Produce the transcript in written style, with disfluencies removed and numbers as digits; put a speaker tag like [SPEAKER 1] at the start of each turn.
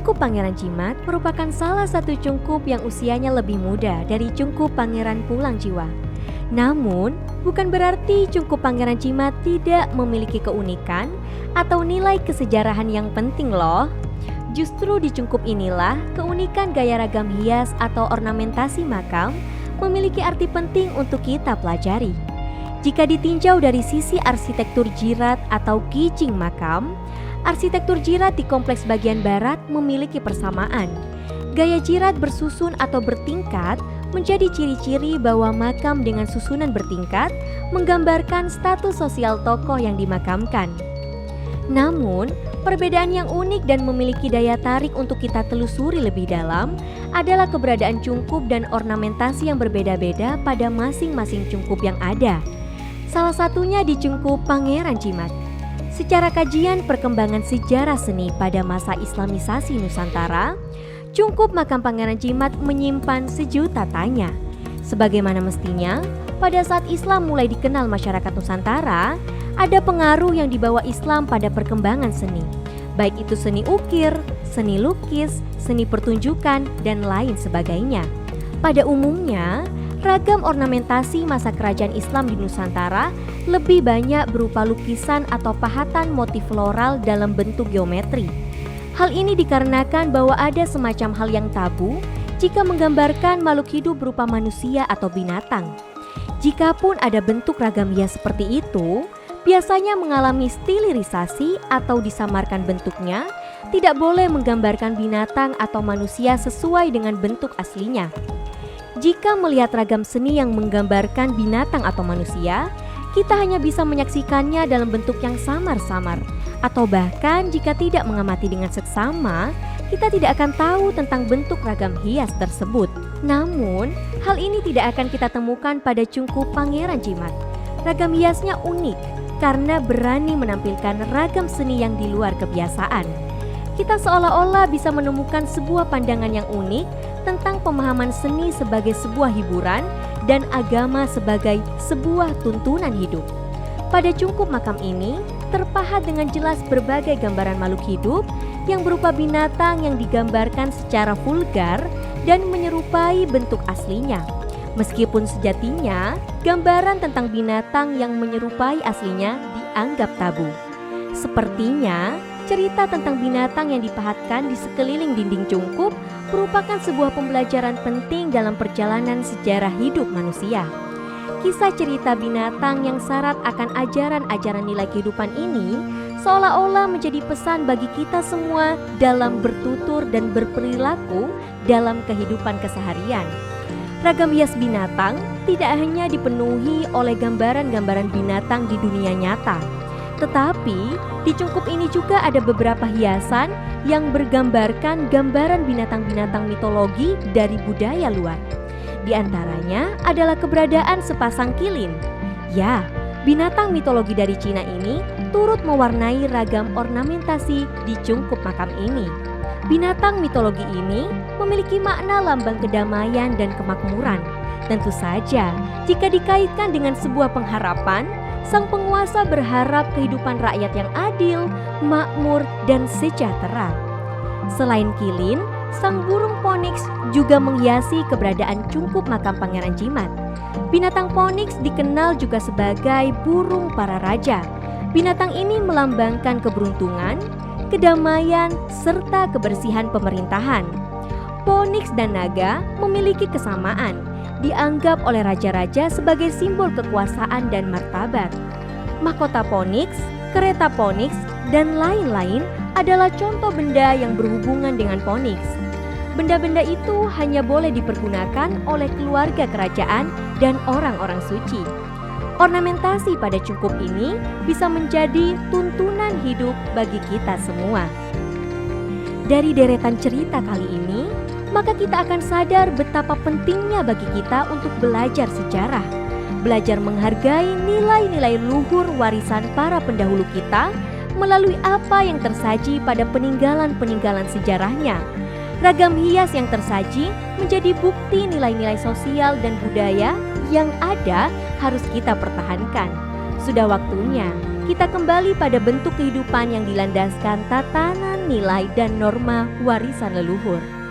[SPEAKER 1] Cungkup Pangeran Jimat merupakan salah satu cungkup yang usianya lebih muda dari Cungkup Pangeran Pulang Jiwa. Namun, bukan berarti Cungkup Pangeran Jimat tidak memiliki keunikan atau nilai kesejarahan yang penting loh. Justru di cungkup inilah keunikan gaya ragam hias atau ornamentasi makam memiliki arti penting untuk kita pelajari. Jika ditinjau dari sisi arsitektur jirat atau kijing makam, arsitektur jirat di kompleks bagian barat memiliki persamaan. Gaya jirat bersusun atau bertingkat menjadi ciri-ciri bahwa makam dengan susunan bertingkat menggambarkan status sosial tokoh yang dimakamkan. Namun, perbedaan yang unik dan memiliki daya tarik untuk kita telusuri lebih dalam adalah keberadaan cungkup dan ornamentasi yang berbeda-beda pada masing-masing cungkup yang ada. Salah satunya di Cungkup Pangeran Jimat. Secara kajian perkembangan sejarah seni pada masa Islamisasi Nusantara, cungkup makam Pangeran Jimat menyimpan sejuta tanya. Sebagaimana mestinya, pada saat Islam mulai dikenal masyarakat Nusantara, ada pengaruh yang dibawa Islam pada perkembangan seni, baik itu seni ukir, seni lukis, seni pertunjukan, dan lain sebagainya. Pada umumnya, ragam ornamentasi masa kerajaan Islam di Nusantara lebih banyak berupa lukisan atau pahatan motif floral dalam bentuk geometri. Hal ini dikarenakan bahwa ada semacam hal yang tabu jika menggambarkan makhluk hidup berupa manusia atau binatang. Jikapun ada bentuk ragam hias seperti itu, biasanya mengalami stilisasi atau disamarkan bentuknya, tidak boleh menggambarkan binatang atau manusia sesuai dengan bentuk aslinya. Jika melihat ragam seni yang menggambarkan binatang atau manusia, kita hanya bisa menyaksikannya dalam bentuk yang samar-samar. Atau bahkan jika tidak mengamati dengan seksama, kita tidak akan tahu tentang bentuk ragam hias tersebut. Namun, hal ini tidak akan kita temukan pada Cungkup Pangeran Jimat. Ragam hiasnya unik karena berani menampilkan ragam seni yang di luar kebiasaan. Kita seolah-olah bisa menemukan sebuah pandangan yang unik tentang pemahaman seni sebagai sebuah hiburan dan agama sebagai sebuah tuntunan hidup. Pada cungkup makam ini terpahat dengan jelas berbagai gambaran makhluk hidup yang berupa binatang yang digambarkan secara vulgar dan menyerupai bentuk aslinya. Meskipun sejatinya gambaran tentang binatang yang menyerupai aslinya dianggap tabu. Sepertinya cerita tentang binatang yang dipahatkan di sekeliling dinding cungkup merupakan sebuah pembelajaran penting dalam perjalanan sejarah hidup manusia. Kisah cerita binatang yang syarat akan ajaran-ajaran nilai kehidupan ini seolah-olah menjadi pesan bagi kita semua dalam bertutur dan berperilaku dalam kehidupan keseharian. Ragam hias binatang tidak hanya dipenuhi oleh gambaran-gambaran binatang di dunia nyata, tetapi di cungkup ini juga ada beberapa hiasan yang bergambarkan gambaran binatang-binatang mitologi dari budaya luar. Di antaranya adalah keberadaan sepasang kilin. Ya, binatang mitologi dari Cina ini turut mewarnai ragam ornamentasi di cungkup makam ini. Binatang mitologi ini memiliki makna lambang kedamaian dan kemakmuran. Tentu saja, jika dikaitkan dengan sebuah pengharapan, sang penguasa berharap kehidupan rakyat yang adil, makmur, dan sejahtera. Selain kilin, sang burung Phoenix juga menghiasi keberadaan cungkup makam Pangeran Jimat. Binatang Phoenix dikenal juga sebagai burung para raja. Binatang ini melambangkan keberuntungan, kedamaian, serta kebersihan pemerintahan. Phoenix dan naga memiliki kesamaan, dianggap oleh raja-raja sebagai simbol kekuasaan dan martabat. Mahkota Phoenix, kereta Phoenix, dan lain-lain adalah contoh benda yang berhubungan dengan Phoenix. Benda-benda itu hanya boleh dipergunakan oleh keluarga kerajaan dan orang-orang suci. Ornamentasi pada cungkup ini bisa menjadi tuntunan hidup bagi kita semua. Dari deretan cerita kali ini, maka kita akan sadar betapa pentingnya bagi kita untuk belajar sejarah, belajar menghargai nilai-nilai luhur warisan para pendahulu kita melalui apa yang tersaji pada peninggalan-peninggalan sejarahnya. Ragam hias yang tersaji menjadi bukti nilai-nilai sosial dan budaya yang ada harus kita pertahankan. Sudah waktunya kita kembali pada bentuk kehidupan yang dilandaskan tatanan nilai dan norma warisan leluhur.